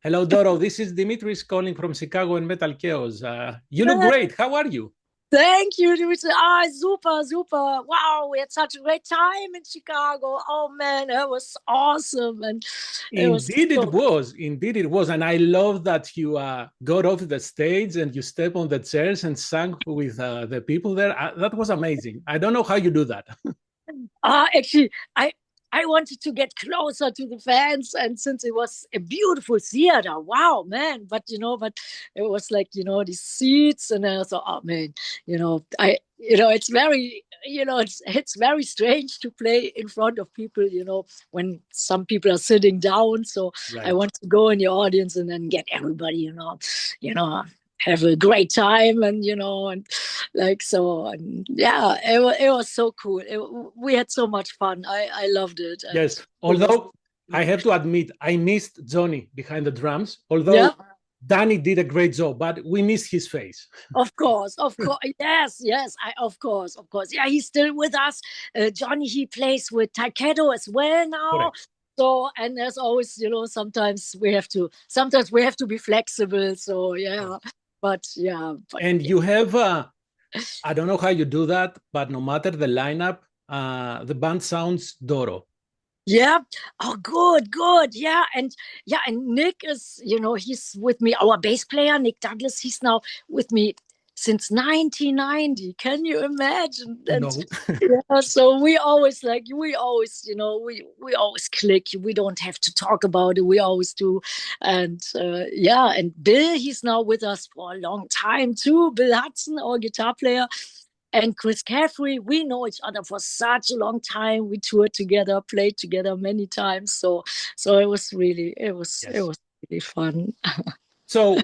Hello, Doro. This is Dimitris calling from Chicago and Metalkaoz. You look Uh, great. How are you? Thank you, Dimitri. Ah, super, super. Wow, we had such a great time in Chicago. Oh man, it was awesome, and it was Indeed, it so. was. Indeed, it was. And I love that you got off the stage and you stepped on the chairs and sang with the people there. That was amazing. I don't know how you do that. Actually, I wanted to get closer to the fans, and since it was a beautiful theater, wow, man. But it was like these seats, and I thought, oh man, it's very it's very strange to play in front of people, when some people are sitting down. So I Right. want to go in the audience and then get everybody, you know, have a great time, and like so, and yeah, it was so cool. We had so much fun. I loved it, and Yes. it was. Although I have to admit, I missed Johnny behind the drums, although Yeah, Danny did a great job, but we missed his face. of course, yes, yes. Of course. Yeah, he's still with us. Johnny, he plays with Taikedo as well now. Correct. So, and there's always, sometimes we have to be flexible. So yeah, but yeah, but And you have I don't know how you do that, but no matter the lineup, the band sounds Doro. yeah. Oh, good, good. Yeah, and Nick is, he's with me. Our bass player, Nick Douglas, he's now with me since 1990. Can you imagine? And No. yeah, so we always, we always click. We don't have to talk about it. We always do. And yeah, and Bill, he's now with us for a long time too. Bill Hudson, our guitar player. And Chris Caffrey, we know each other for such a long time. We toured together, played together many times. So it was really, it was it Yes. was really fun. So,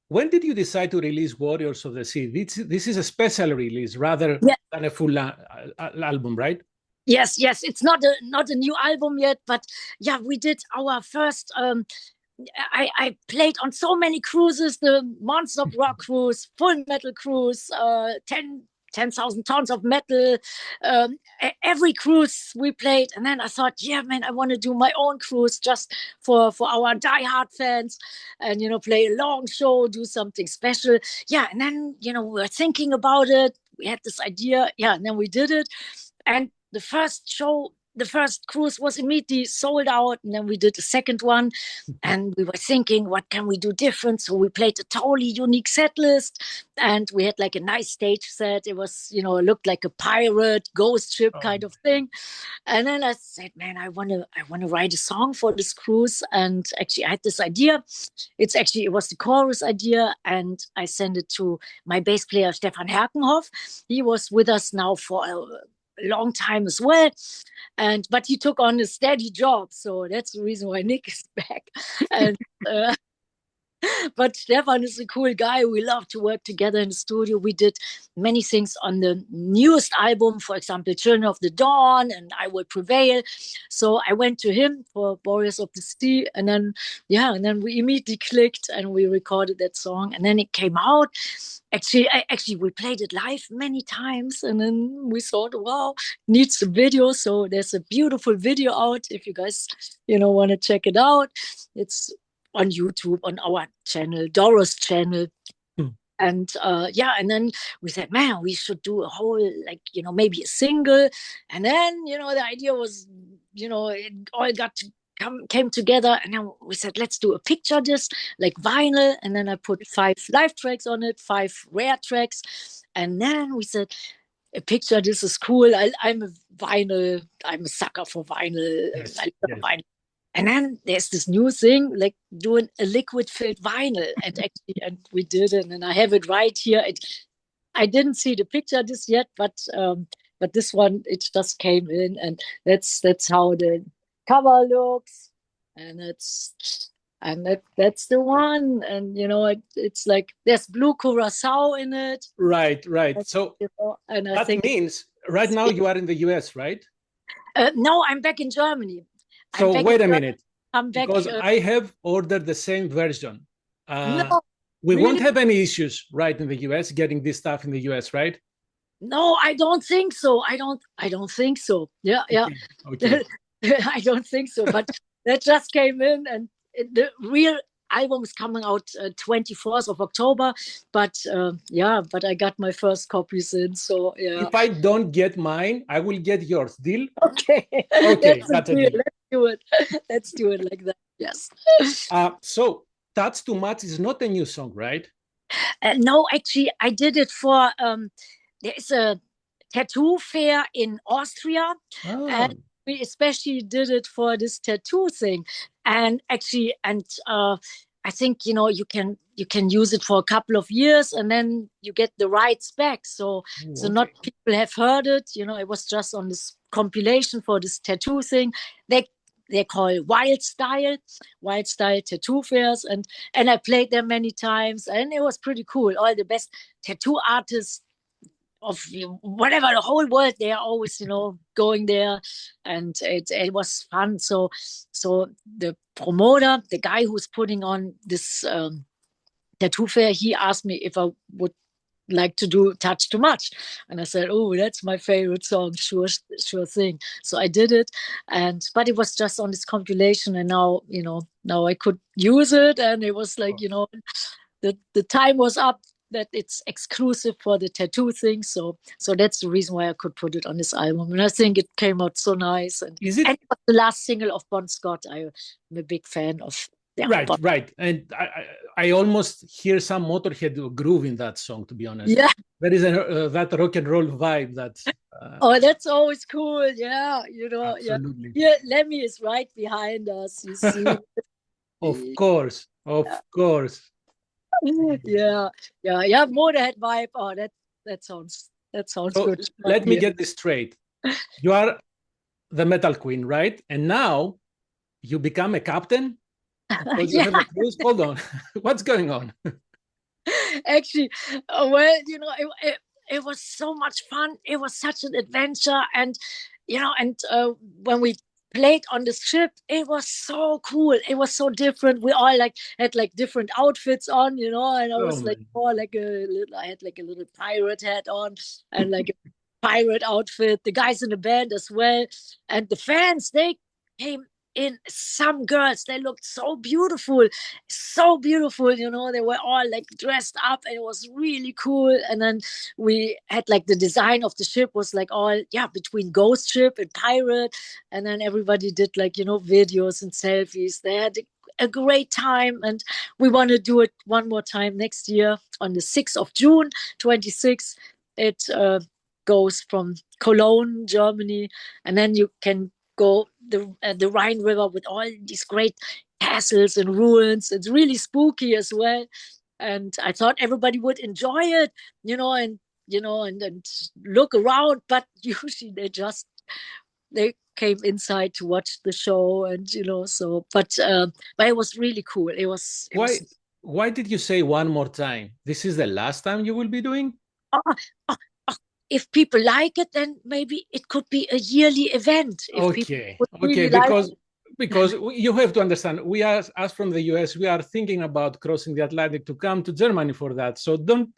when did you decide to release Warriors of the Sea? This is a special release rather Yeah, than a full album, right? yes. It's not a new album yet, but yeah, we did our first. I played on so many cruises: the Monster of Rock cruise, Full Metal cruise, 10,000 tons of metal. Every cruise we played, and then I thought, yeah, man, I want to do my own cruise just for our diehard fans, and play a long show, do something special. Yeah, and then we were thinking about it. We had this idea, yeah, and then we did it. And the first cruise was immediately sold out, and then we did a second one, and we were thinking, what can we do different? So we played a totally unique set list, and we had like a nice stage set. It was, it looked like a pirate ghost ship Oh. kind of thing. And then I said, man, I want to write a song for this cruise. And actually, I had this idea. It was the chorus idea, and I sent it to my bass player Stefan Herkenhoff. He was with us now for a long time as well, but he took on a steady job, so that's the reason why Nick is back. And uh, but Stefan is a cool guy. We love to work together in the studio. We did many things on the newest album, for example, Children of the Dawn and I Will Prevail. So I went to him for Warriors of the Sea, and then we immediately clicked and we recorded that song, and then it came out. Actually, we played it live many times, and then we thought, wow, needs a video. So there's a beautiful video out. If you guys, want to check it out, it's on YouTube on our channel, Doro's channel. Hmm. And yeah, and then we said, man, we should do a whole, like, maybe a single. And then, the idea was, it all came together. And then we said, let's do a picture disc, like vinyl. And then I put 5 live tracks on it, 5 rare tracks. And then we said, a picture disc is cool. I'm a sucker for vinyl. Yes. I love Yes. vinyl. And then there's this new thing, like doing a liquid filled vinyl. And we did it, and I have it right here. I didn't see the picture this yet, but this one, it just came in, and that's how the cover looks. And that's the one. And it's like there's blue curacao in it. Right. Right. So And I that think means right now you are in the US, right? no, I'm back in Germany. I'm So back in wait a Germany. minute, I'm back. because I have ordered the same version. No, We won't really? have any issues, right, in the US getting this stuff in the US, right? No, I don't think so. I don't think so. Yeah, yeah. Okay. Okay. I don't think so. But that just came in, and the real album is coming out 24th of October, but but I got my first copies in. So yeah. If I don't get mine, I will get yours. Deal? Okay. Okay, that's a deal. Let's do it. Let's do it like that. Yes. So That's Too Much is not a new song, right? No, actually, I did it for there is a tattoo fair in Austria, and we especially did it for this tattoo thing. And actually, I think you can use it for a couple of years, and then you get the rights back. So not people have heard it. It was just on this compilation for this tattoo thing. They call Wild Style tattoo fairs, and I played them many times, and it was pretty cool. All the best tattoo artists of whatever the whole world, they are always going there, and it was fun. So the promoter, the guy who's putting on this tattoo fair, he asked me if I would like to do Touch Too Much, and I said, oh, that's my favorite song. Sure thing. So I did it, but it was just on this compilation, and now I could use it, and it was like the time was up that it's exclusive for the tattoo thing. So that's the reason why I could put it on this album, and I think it came out so nice. And is it? And it was the last single of Bon Scott. I'm a big fan of. Yeah, right. And I almost hear some Motorhead groove in that song, to be honest. Yeah. There is that rock and roll vibe that... that's always cool. Yeah, absolutely. Yeah, Lemmy is right behind us, you see. Of course. Yeah. Motorhead vibe. Oh, that sounds good. Let me get this straight. You are the metal queen, right? And now you become a captain? You have a cruise? Hold on. What's going on? Actually, it was so much fun. It was such an adventure, and when we played on the ship, it was so cool. It was so different. We all had different outfits on, and I was I had like a little pirate hat on, and like a pirate outfit. The guys in the band as well, and the fans, they came in. Some girls, they looked so beautiful, they were all like dressed up, and it was really cool. And then we had the design of the ship was all between ghost ship and pirate, and then everybody did videos and selfies. They had a great time, and we want to do it one more time next year on the 6th of June 26th. It goes from Cologne, Germany, and then you can go the Rhine River with all these great castles and ruins. It's really spooky as well, and I thought everybody would enjoy it, and look around. But usually they came inside to watch the show, and but it was really cool. Why did you say one more time? This is the last time you will be doing? If people like it, then maybe it could be a yearly event. Because you have to understand, we are, as from the US, we are thinking about crossing the Atlantic to come to Germany for that. So don't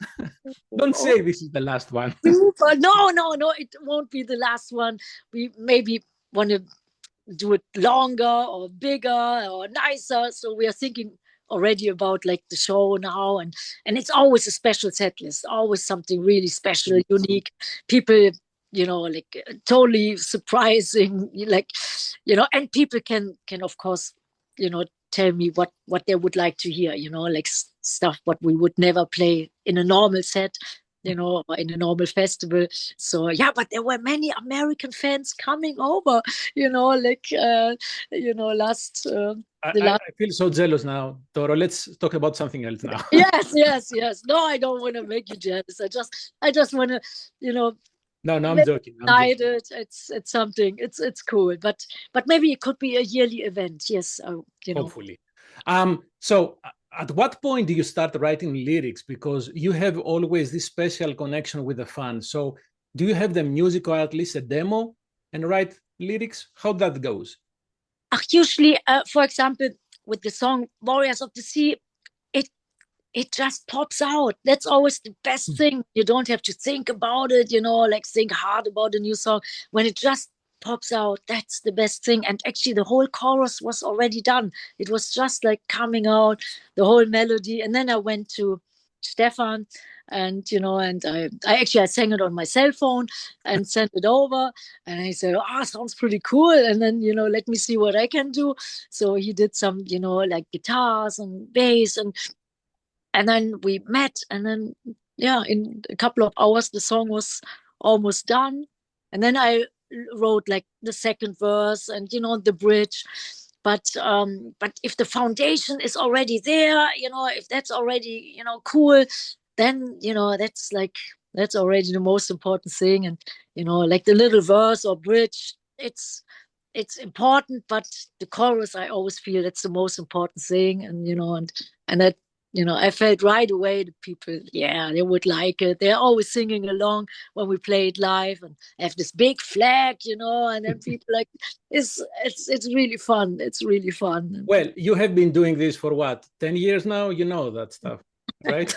say this is the last one. No, it won't be the last one. We maybe want to do it longer or bigger or nicer. So we are thinking already about the show now, and it's always a special set list, always something really special, unique. People, totally surprising, and people can of course, tell me what they would like to hear, stuff what we would never play in a normal set, or in a normal festival. So but there were many American fans coming over, last I feel so jealous now, Doro. Let's talk about something else now. Yes. No, I don't want to make you jealous. I just want to, No, I'm joking. It's something. It's cool, but maybe it could be a yearly event. Yes, hopefully. So at what point do you start writing lyrics? Because you have always this special connection with the fans. So do you have the music, or at least a demo, and write lyrics? How that goes? Usually, for example, with the song Warriors of the Sea, it just pops out. That's always the best thing. You don't have to think about it, think hard about a new song. When it just pops out. That's the best thing. And actually, the whole chorus was already done. It was just like coming out, the whole melody. And then I went to Stefan, and I sang it on my cell phone and sent it over. And he said, "Ah, sounds pretty cool." And then let me see what I can do. So he did some like guitars and bass, and then we met, and then in a couple of hours the song was almost done. And then I wrote like the second verse and the bridge. But if the foundation is already there, if that's already cool, then that's already the most important thing. And like the little verse or bridge, it's important, but the chorus, I always feel that's the most important thing. And that I felt right away the people, they would like it. They're always singing along when we play it live, and have this big flag, and then people like it's really fun. It's really fun. Well, you have been doing this for what, 10 years now? You know that stuff, right?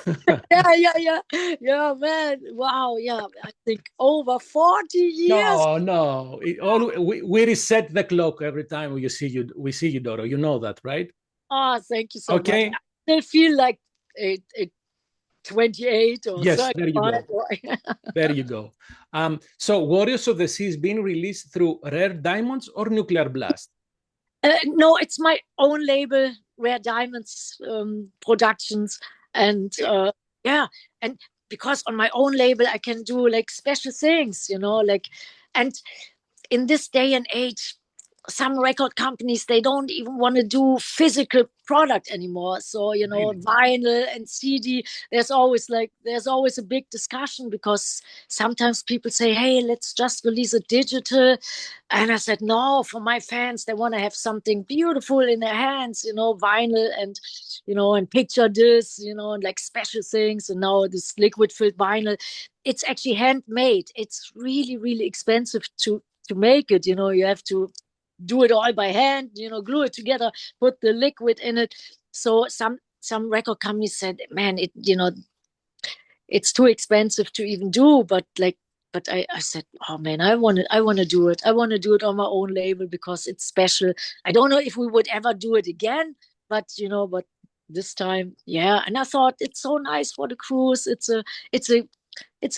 Yeah, man. Wow, yeah. I think over 40 years. No. We reset the clock every time we see you, Doro. You know that, right? Oh, thank you so much. Okay. I still feel like it 28 or Yes, 35. there you go. There you go. So Warriors of the Sea is being released through Rare Diamonds or Nuclear Blast? No, it's my own label, Rare Diamonds Productions. And and because on my own label I can do like special things, and in this day and age, some record companies, they don't even want to do physical product anymore. So Really? vinyl and CD, there's always a big discussion, because sometimes people say, hey, let's just release a digital. And I said, no, for my fans, they want to have something beautiful in their hands, vinyl, and picture this, and like special things. And now this liquid filled vinyl, it's actually handmade. It's really, really expensive to make it. You have to do it all by hand, glue it together, put the liquid in it. So some record companies said, man, it's too expensive to even do. But I said, oh man, I want to do it. I want to do it on my own label, because it's special. I don't know if we would ever do it again, but this time, yeah. And I thought it's so nice for the cruise. It's a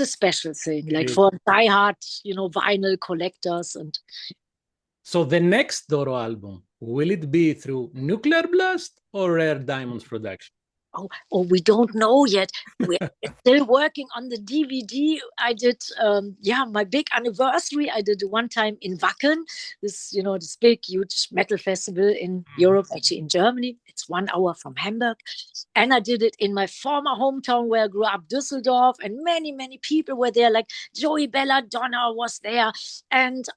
special thing, like for diehard, vinyl collectors. And so the next Doro album, will it be through Nuclear Blast or Rare Diamonds Production? We don't know yet. We're still working on the DVD. I did, my big anniversary. I did one time in Wacken, this big, huge metal festival in Europe, actually in Germany. It's 1 hour from Hamburg. And I did it in my former hometown where I grew up, Düsseldorf, and many, many people were there. Like Joey Belladonna was there, and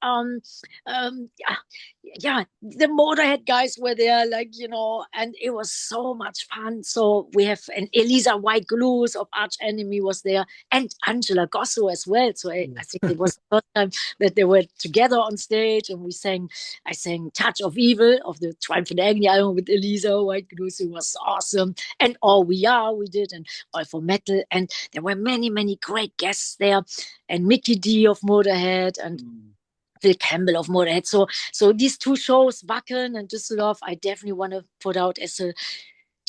the Motorhead guys were there, and it was so much fun. So we have, and Elisa White Glues of Arch Enemy was there, and Angela Gosso as well. So I think it was the first time that they were together on stage, and I sang Touch of Evil of the Triumphant Agony album with Elisa White Glues. It was awesome. And All We Are, we did, and All for Metal. And there were many, many great guests there, and Mickey D of Motorhead, and Phil Campbell of Motorhead. So these two shows, Wacken and Düsseldorf, I definitely want to put out as a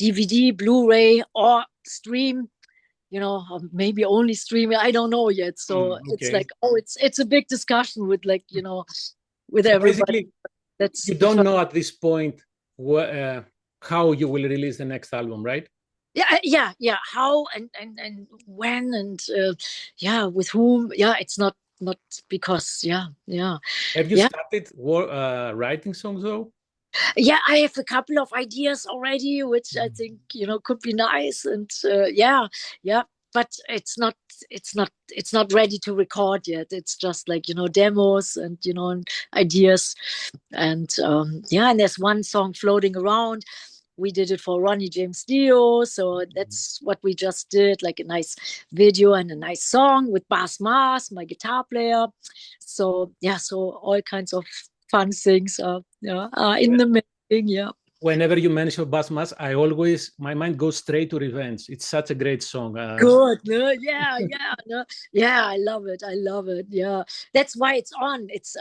DVD, Blu-ray, or stream. Or maybe only stream. I don't know yet. So it's like, it's a big discussion with with so everybody. You don't know at this point how you will release the next album, right? Yeah. How and when, and with whom? Yeah, it's not because Have you started writing songs though? Yeah, I have a couple of ideas already, which I think could be nice, and but it's not ready to record yet. It's just like demos and and ideas, and and there's one song floating around. We did it for Ronnie James Dio, so that's what we just did, like a nice video and a nice song with Bas Mars, my guitar player. So so all kinds of fun things are in the making. Yeah. Whenever you mention Basmas, my mind goes straight to Revenge. It's such a great song. Good, no? Yeah, yeah, no? Yeah, I love it. I love it. Yeah, that's why it's on. It's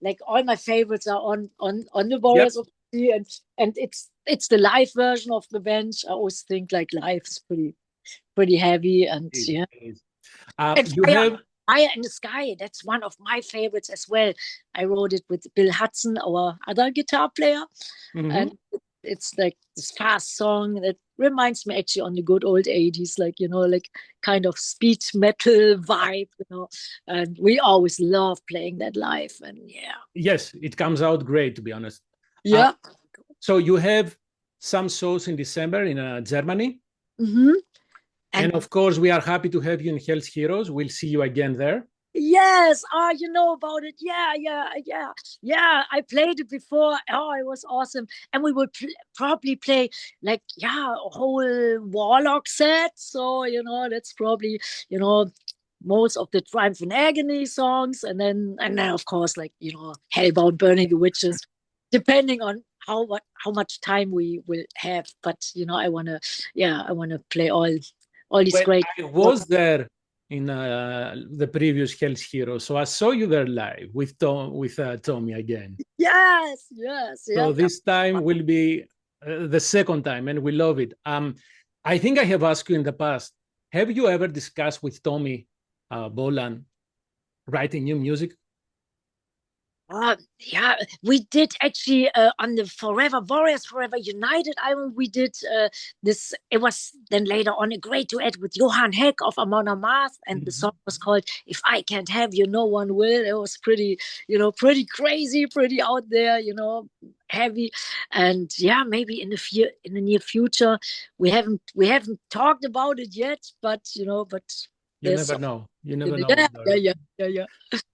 like all my favorites are on the Yep. Warriors of the Sea, and it's the live version of Revenge. I always think like live is pretty heavy, and It yeah, is. and You have Fire in the Sky. That's one of my favorites as well. I wrote it with Bill Hudson, our other guitar player, mhm. and it's like this fast song that reminds me actually on the good old 80s, like, like kind of speed metal vibe, and we always love playing that live. And yeah. Yes, it comes out great, to be honest. Yeah. So you have some shows in December in Germany. Mm-hmm. And of course, we are happy to have you in Hell's Heroes. We'll see you again there. Yes, you know about it. Yeah, yeah. I played it before. Oh, it was awesome. And we will probably play like a whole Warlock set. So that's probably most of the Triumph and Agony songs, and then of course like Hellbound, Burning the Witches, depending on how much time we will have. But I wanna play all these Well, great. I was there in the previous Hell's Heroes, so I saw you there live with Tommy again. Yes, So yeah. this time will be the second time, and we love it. I think I have asked you in the past, have you ever discussed with Tommy Bolan writing new music? Yeah, we did actually on the Forever Warriors Forever United album. We did this. It was then later on a great duet with Johan Heck of Amon Amarth, and the song was called "If I Can't Have You, No One Will." It was pretty crazy, pretty out there, heavy, and yeah, maybe in the near future, we haven't talked about it yet, but You there's never know. You never know. yeah.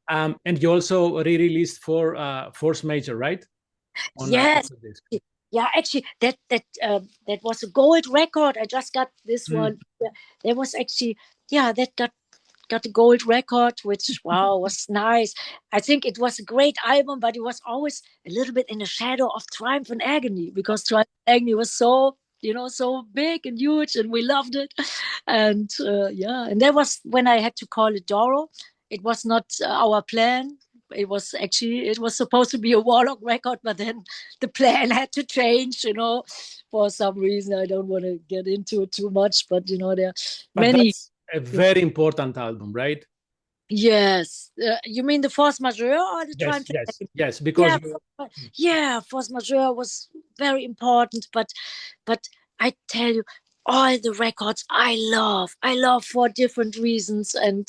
And you also re-released for Force Major, right? On Yes. this. Yeah, actually, that was a gold record. I just got this one. Yeah, there was actually, that got a gold record, which wow was nice. I think it was a great album, but it was always a little bit in the shadow of Triumph and Agony, because Triumph and Agony was so big and huge, and we loved it. And and that was when I had to call it Doro. It was not our plan. It was supposed to be a Warlock record, but then the plan had to change, for some reason. I don't want to get into it too much, but there are But many. that's a very important album, right? Yes. You mean the Force Majeure or the Yes, Triumph? yes, because Yeah, Force Majeure was very important, but I tell you, all the records I love for different reasons, and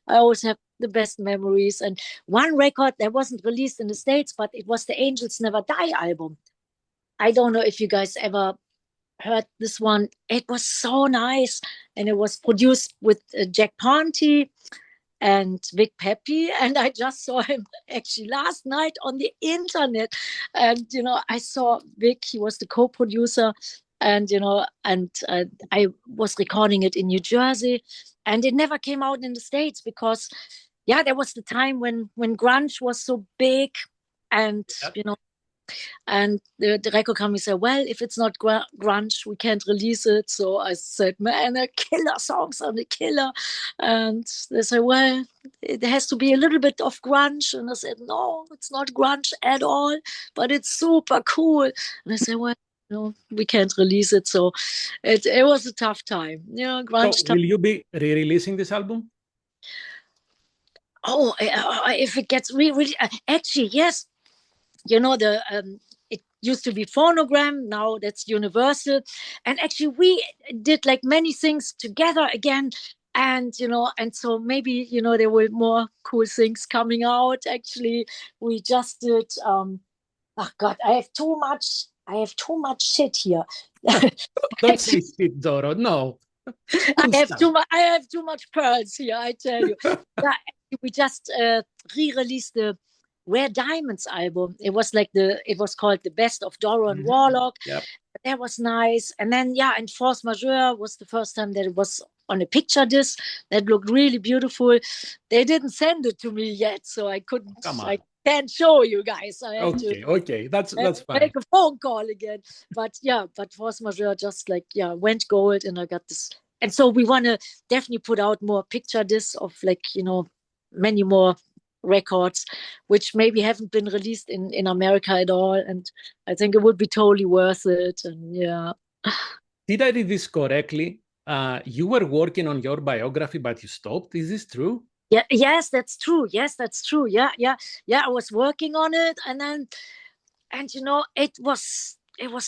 I always have the best memories. And one record that wasn't released in the States, but it was the Angels Never Die album. I don't know if you guys ever heard this one. It was so nice, and it was produced with Jack Ponty and Vic Pepe, and I just saw him actually last night on the internet. And I saw Vic. He was the co-producer, and I was recording it in New Jersey, and it never came out in the States because there was the time when grunge was so big, and and the record company said, well, if it's not grunge, we can't release it. So I said, man, the killer songs are the killer. And they said, well, it has to be a little bit of grunge. And I said, no, it's not grunge at all, but it's super cool. And I said, well, we can't release it. So it was a tough time. Grunge so time. will you be re-releasing this album? Oh, if it gets really, actually, yes. It used to be Phonogram, now that's Universal, and actually we did like many things together again, and so maybe there were more cool things coming out. Actually, we just did. Oh God, I have too much shit here. Don't say shit, Doro. No. I have too much pearls here, I tell you. Yeah, we just re-released the Rare Diamonds album. It was called The Best of Doro and Warlock. Yep. That was nice. And then and Force Majeure was the first time that it was on a picture disc that looked really beautiful. They didn't send it to me yet, so I couldn't. Come on. can't show you guys. I have to Okay, that's fine. make a phone call again. But yeah, but force majeure just like, yeah, went gold, and I got this. And so we want to definitely put out more picture discs of, like, many more records, which maybe haven't been released in America at all. And I think it would be totally worth it. And yeah. Did I read this correctly? You were working on your biography, but you stopped. Is this true? Yeah, yes, that's true. Yes, that's true. Yeah, yeah, yeah. I was working on it, and then, and it was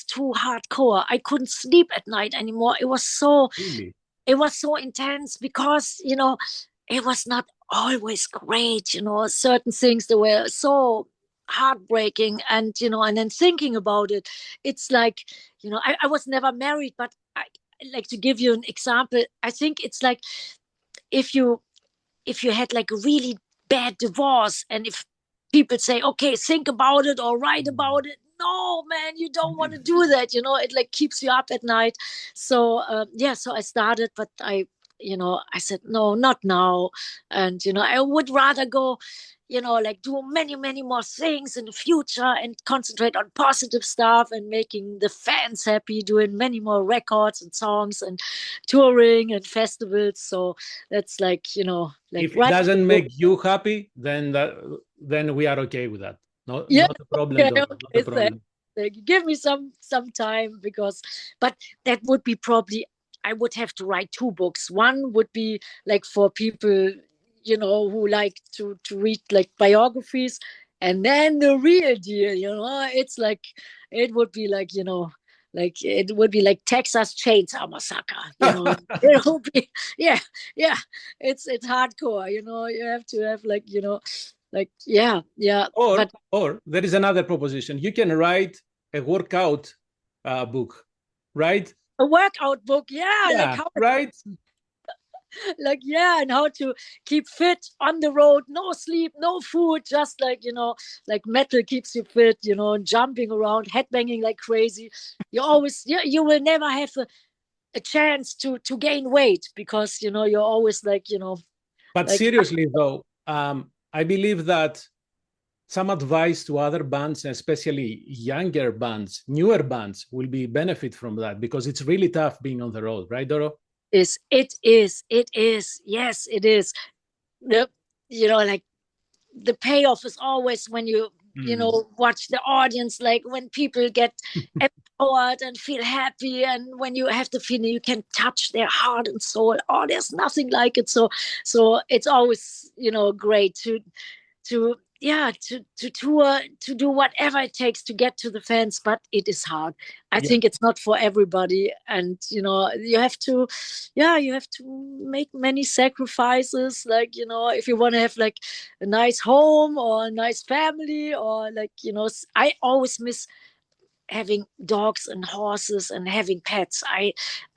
too hardcore. I couldn't sleep at night anymore. Really? It was so intense because it was not always great. Certain things that were so heartbreaking, and then thinking about it, it's like, I was never married, but I like to give you an example. I think it's like if you had like a really bad divorce, and if people say, okay, think about it or write about it, no, man, you don't want to do that. It like keeps you up at night. So so I started, but I said, no, not now. And I would rather go, like do many, many more things in the future and concentrate on positive stuff and making the fans happy, doing many more records and songs and touring and festivals. So that's like, like If it right. doesn't make you happy, then we are okay with that. No, Yeah, not a problem, okay, Doro, not a okay, problem. give me some time, but that would be probably, I would have to write two books. One would be like for people, who like to read like biographies, and then the real deal, it's like, it would be like, like it would be like Texas Chainsaw Massacre, it would be, yeah, yeah, it's hardcore, you have to have like, like, yeah, yeah, or but or there is another proposition. You can write a workout book, right? a workout book, yeah, like Yeah, how, right. like, yeah, and how to keep fit on the road, no sleep, no food, just like, like metal keeps you fit, jumping around, headbanging like crazy. You will never have a chance to gain weight, because you're always like, But like, seriously, though, I believe that some advice to other bands, especially younger bands, newer bands, will be benefit from that because it's really tough being on the road, right, Doro? it is, yes, it is. the like the payoff is always when Mm. watch the audience, like when people get empowered and feel happy, and when you have the feeling you can touch their heart and soul. Oh, there's nothing like it. So it's always great to yeah to tour, to do whatever it takes to get to the fans, but it is hard. I Yeah, think it's not for everybody, and you have to, you have to make many sacrifices, like if you want to have like a nice home or a nice family, or like I always miss having dogs and horses and having pets.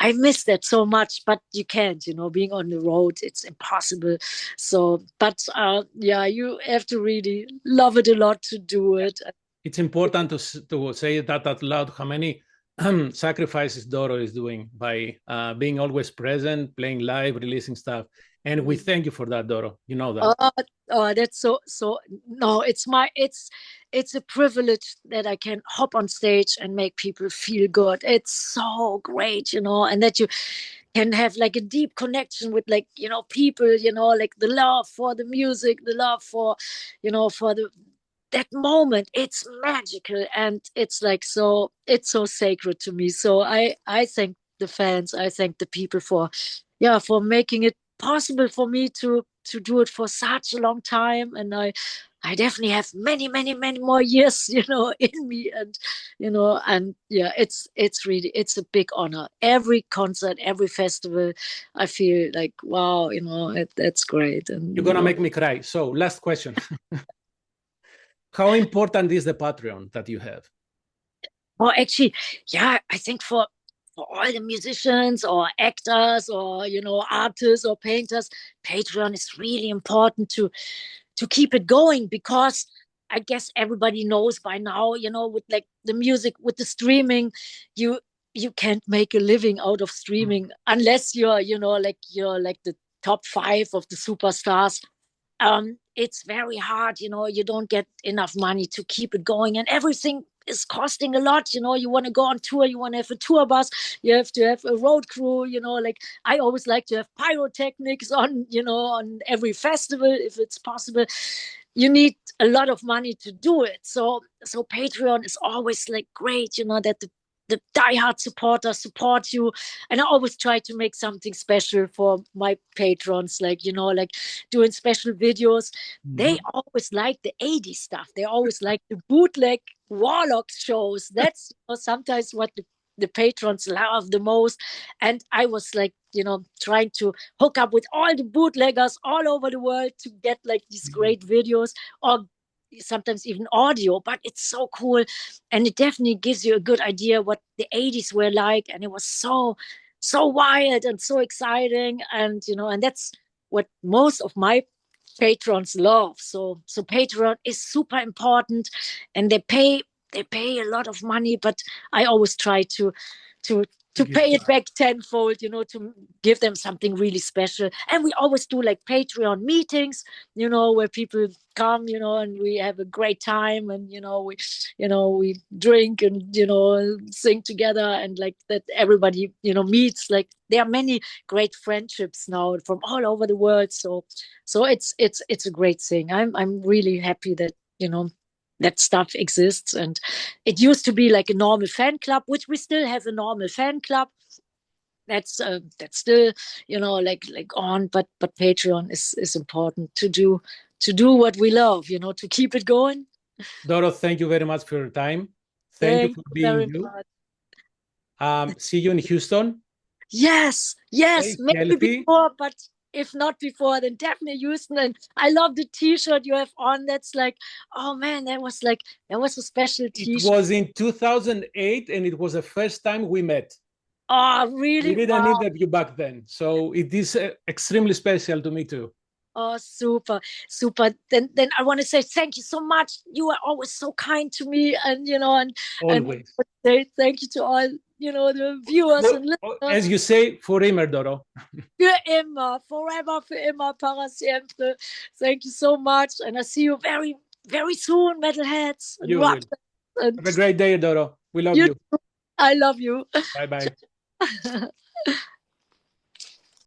I miss that so much, but you can't, being on the road, it's impossible. So, but yeah, you have to really love it a lot to do it. it's important to say that out loud. How many sacrifices Doro is doing by being always present, playing live, releasing stuff, and we thank you for that, Doro. You know that. Oh, oh, that's so. No, it's a privilege that I can hop on stage and make people feel good. It's so great, and that you can have like a deep connection with, like, people, like the love for the music, the love for, for that moment. It's magical, and it's like, so it's so sacred to me. So I thank the fans, I thank the people for, yeah, for making it possible for me to do it for such a long time. And I definitely have many, many, many more years, in me. And and yeah, it's really, it's a big honor. Every concert, every festival, I feel like, wow, that's great. You're And gonna make me cry. So, last question: how important is the Patreon that you have? oh, actually, yeah, I think for all the musicians or actors or artists or painters, Patreon is really important to keep it going, because I guess everybody knows by now, with like the music, with the streaming, you can't make a living out of streaming unless you're like the top five of the superstars. it's very hard, you don't get enough money to keep it going, and everything is costing a lot. You want to go on tour, you want to have a tour bus, you have to have a road crew, like I always like to have pyrotechnics on, on every festival if it's possible. You need a lot of money to do it. So Patreon is always like great, that the diehard supporters support you. And I always try to make something special for my patrons, like, like doing special videos. They always like the 80s stuff. They always like the bootleg Warlock shows. That's sometimes what the patrons love the most. And I was like, trying to hook up with all the bootleggers all over the world to get like these great videos, or sometimes even audio. But it's so cool, and it definitely gives you a good idea what the 80s were like. And it was so wild and so exciting, and and that's what most of my patrons love. So Patreon is super important, and they pay a lot of money, but I always try to pay it back tenfold, to give them something really special. And we always do like Patreon meetings, where people come, and we have a great time, and we drink and sing together, and like that everybody meets. Like there are many great friendships now from all over the world. So it's a great thing. I'm really happy that that stuff exists. And it used to be like a normal fan club, which we still have a normal fan club. That's still like on, but Patreon is important to do what we love, to keep it going. Doro, thank you very much for your time. Thank you Thank for you being very you. much. See you in Houston. Yes, Stay maybe healthy. before, but if not before, then definitely Houston. And I love the T-shirt you have on. That's like, oh man, that was a special T-shirt. It was in 2008, and it was the first time we met. Oh, really? We did wow. an interview back then, so it is extremely special to me too. Oh, super. Then I want to say thank you so much. You are always so kind to me, and Always. say thank you to all the viewers and listeners. As you say, forever, Doro. Für immer, forever, für immer, para siempre. Thank you so much, and I see you very, very soon, metalheads and You will. and Have a great day, Doro. We love you. I love you. Bye bye.